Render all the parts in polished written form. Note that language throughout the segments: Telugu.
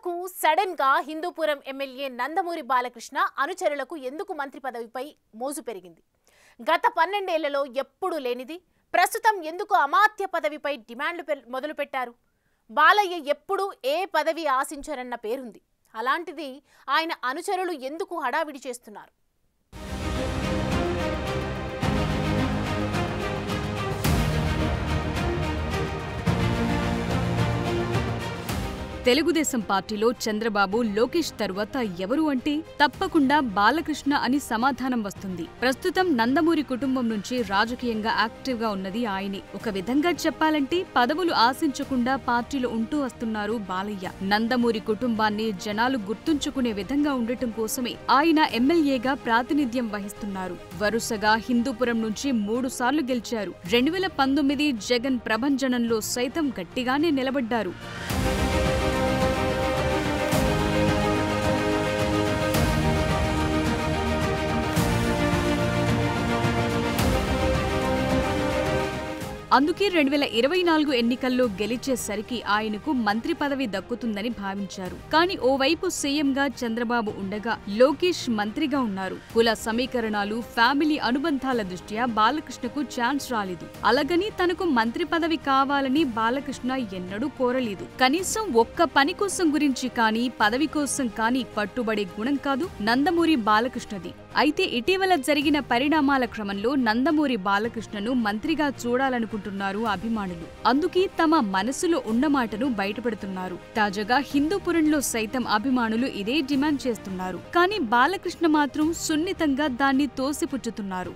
ఇంతకు సడన్ గా హిందూపురం ఎమ్మెల్యే నందమూరి బాలకృష్ణ అనుచరులకు ఎందుకు మంత్రి పదవిపై మోజు పెరిగింది? గత 12 ఏళ్లలో ఎప్పుడూ లేనిది ప్రస్తుతం ఎందుకు అమాత్య పదవిపై డిమాండ్లు మొదలుపెట్టారు? బాలయ్య ఎప్పుడు ఏ పదవి ఆశించరన్న పేరుంది. అలాంటిది ఆయన అనుచరులు ఎందుకు హడావిడి చేస్తున్నారు? తెలుగుదేశం పార్టీలో చంద్రబాబు, లోకేష్ తరువాత ఎవరు అంటే తప్పకుండా బాలకృష్ణ అని సమాధానం వస్తుంది. ప్రస్తుతం నందమూరి కుటుంబం నుంచి రాజకీయంగా యాక్టివ్గా ఉన్నది ఆయనే. ఒక విధంగా చెప్పాలంటే పదవులు ఆశించకుండా పార్టీలో ఉంటూ వస్తున్నారు బాలయ్య. నందమూరి కుటుంబాన్ని జనాలు గుర్తుంచుకునే విధంగా ఉండటం కోసమే ఆయన ఎమ్మెల్యేగా ప్రాతినిధ్యం వహిస్తున్నారు. వరుసగా హిందూపురం నుంచి 3 సార్లు గెలిచారు. 2019 జగన్ ప్రభంజనంలో సైతం గట్టిగానే నిలబడ్డారు. అందుకే 2024 ఎన్నికల్లో గెలిచేసరికి ఆయనకు మంత్రి పదవి దక్కుతుందని భావించారు. కానీ ఓవైపు సీఎంగా చంద్రబాబు ఉండగా లోకేష్ మంత్రిగా ఉన్నారు. కుల సమీకరణాలు, ఫ్యామిలీ అనుబంధాల దృష్ట్యా బాలకృష్ణకు ఛాన్స్ రాలేదు. అలాగని తనకు మంత్రి పదవి కావాలని బాలకృష్ణ ఎన్నడూ కోరలేదు. కనీసం ఒక్క పని కోసం గురించి కానీ పదవి కోసం కానీ పట్టుబడే గుణం కాదు నందమూరి బాలకృష్ణది. అయితే ఇటీవల జరిగిన పరిణామాల క్రమంలో నందమూరి బాలకృష్ణను మంత్రిగా చూడాలనుకుంటున్నారు అభిమానులు. అందుకే తమ మనసులో ఉన్న మాటను బయటపెడుతున్నారు. తాజాగా హిందూపురంలో సైతం అభిమానులు ఇదే డిమాండ్ చేస్తున్నారు. కానీ బాలకృష్ణ మాత్రం సున్నితంగా దాన్ని తోసిపుచ్చుతున్నారు.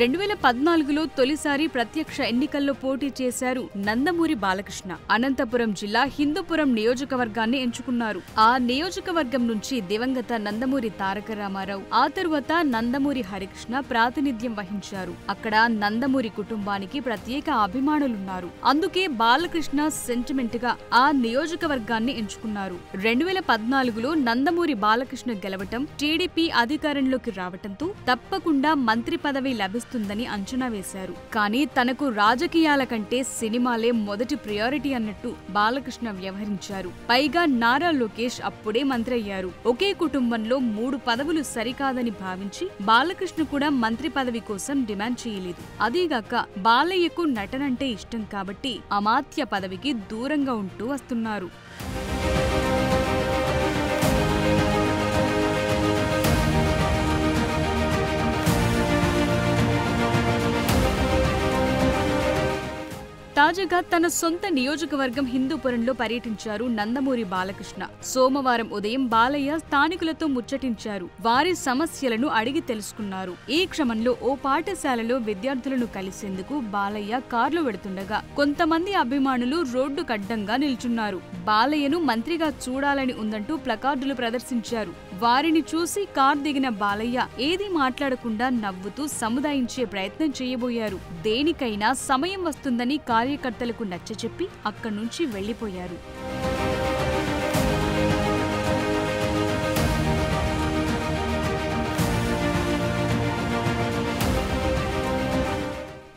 రెండు 2014లో తొలిసారి ప్రత్యక్ష ఎన్నికల్లో పోటీ చేశారు నందమూరి బాలకృష్ణ. అనంతపురం జిల్లా హిందూపురం నియోజకవర్గాన్ని ఎంచుకున్నారు. ఆ నియోజకవర్గం నుంచి దివంగత నందమూరి తారక రామారావు, ఆ తరువాత నందమూరి హరికృష్ణ ప్రాతినిధ్యం వహించారు. అక్కడ నందమూరి కుటుంబానికి ప్రత్యేక అభిమానులున్నారు. అందుకే బాలకృష్ణ సెంటిమెంట్ గా ఆ నియోజకవర్గాన్ని ఎంచుకున్నారు. 2014లో నందమూరి బాలకృష్ణ గెలవటం, టీడీపీ అధికారంలోకి రావటంతో తప్పకుండా మంత్రి పదవి లభిస్తుంది ని అంచనా వేశారు. కానీ తనకు రాజకీయాల కంటే సినిమాలే మొదటి ప్రయారిటీ అన్నట్టు బాలకృష్ణ వ్యవహరించారు. పైగా నారా లోకేష్ అప్పుడే మంత్రి అయ్యారు. ఒకే కుటుంబంలో 3 పదవులు సరికాదని భావించి బాలకృష్ణ కూడా మంత్రి పదవి కోసం డిమాండ్ చేయలేదు. అదీగాక బాలయ్యకు నటనంటే ఇష్టం కాబట్టి అమాత్య పదవికి దూరంగా ఉంటూ వస్తున్నారు. తాజాగా తన సొంత నియోజకవర్గం హిందూపురంలో పర్యటించారు నందమూరి బాలకృష్ణ. సోమవారం ఉదయం బాలయ్య స్థానికులతో ముచ్చటించారు. వారి సమస్యలను అడిగి తెలుసుకున్నారు. ఈ క్రమంలో ఓ పాఠశాలలో విద్యార్థులను కలిసేందుకు బాలయ్య కారులో వెడుతుండగా కొంతమంది అభిమానులు రోడ్డుకు అడ్డంగా నిల్చున్నారు. బాలయ్యను మంత్రిగా చూడాలని ఉందంటూ ప్లకార్డులు ప్రదర్శించారు. వారిని చూసి కారు దిగిన బాలయ్య ఏదీ మాట్లాడకుండా నవ్వుతూ సముదాయించే ప్రయత్నం చేయబోయారు. దేనికైనా సమయం వస్తుందని కార్యకర్తలకు నచ్చచెప్పి అక్కడి నుంచి వెళ్లిపోయారు.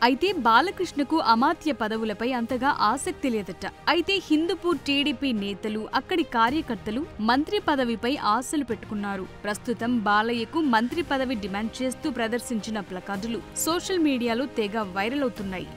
అయితే బాలకృష్ణకు అమాత్య పదవులపై అంతగా ఆసక్తి లేదట. అయితే హిందూపూర్ టీడీపీ నేతలు, అక్కడి కార్యకర్తలు మంత్రి పదవిపై ఆశలు పెట్టుకున్నారు. ప్రస్తుతం బాలయ్యకు మంత్రి పదవి డిమాండ్ చేస్తూ ప్రదర్శించిన ప్లకార్డులు సోషల్ మీడియాలో తెగ వైరల్ అవుతున్నాయి.